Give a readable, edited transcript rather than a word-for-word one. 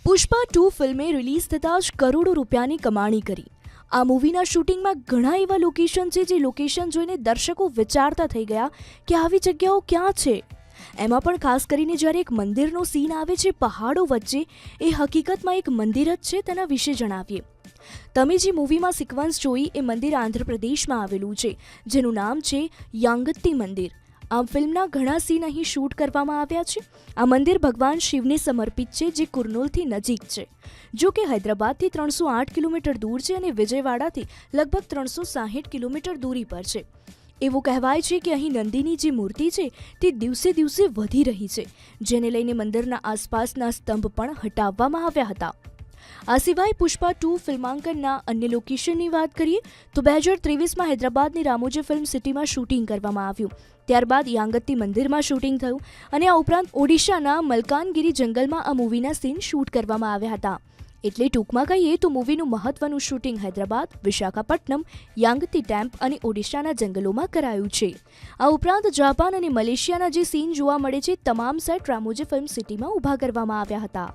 પુષ્પા 2 ફિલ્મે રિલીઝ થતાં જ કરોડો રૂપિયાની કમાણી કરી. આ મૂવીના શૂટિંગમાં ઘણા એવા લોકેશન છે જે લોકેશન જોઈને દર્શકો વિચારતા થઈ ગયા કે આવી જગ્યાઓ ક્યાં છે. એમાં પણ ખાસ કરીને જ્યારે એક મંદિરનો સીન આવે છે પહાડો વચ્ચે, એ હકીકતમાં એક મંદિર જ છે તેના વિશે જણાવીએ. તમે જે મૂવીમાં સિક્વન્સ જોઈ એ મંદિર આંધ્રપ્રદેશમાં આવેલું છે, જેનું નામ છે યાંગત્તી મંદિર. આ ફિલ્મના ઘણા સીન અહીં શૂટ કરવામાં આવ્યા છે. આ મંદિર ભગવાન શિવને સમર્પિત છે, જે કુર્નૂલથી નજીક છે. જો કે હૈદરાબાદથી 308 કિલોમીટર દૂર છે અને વિજયવાડાથી લગભગ 360 કિલોમીટર દૂરી પર છે. એવું કહેવાય છે કે અહીં નંદીની જે મૂર્તિ છે તે દિવસે દિવસે વધી રહી છે, જેને લઈને મંદિરના આસપાસના સ્તંભ પણ હટાવવામાં આવ્યા હતા. આ સિવાય પુષ્પા 2 ફિલ્માંકનના અન્ય લોકેશનની વાત કરીએ તો 2023માં હૈદરાબાદની રામોજી ફિલ્મ સિટીમાં શૂટિંગ કરવામાં આવ્યું. ત્યારબાદ યાંગત્તી મંદિરમાં શૂટિંગ થયું અને આ ઉપરાંત ઓડિશાના મલકાનગિરી જંગલમાં આ મૂવીના સીન શૂટ કરવામાં આવ્યા હતા. એટલે ટૂંકમાં કહીએ તો મૂવીનું મહત્વનું શૂટિંગ હૈદરાબાદ, વિશાખાપટ્ટનમ, યાંગત્તી ટેમ્પ અને ઓડિશાના જંગલોમાં કરાયું છે. આ ઉપરાંત જાપાન અને મલેશિયાના જે સીન જોવા મળે છે તમામ સેટ રામોજી ફિલ્મ સિટીમાં ઊભા કરવામાં આવ્યા હતા.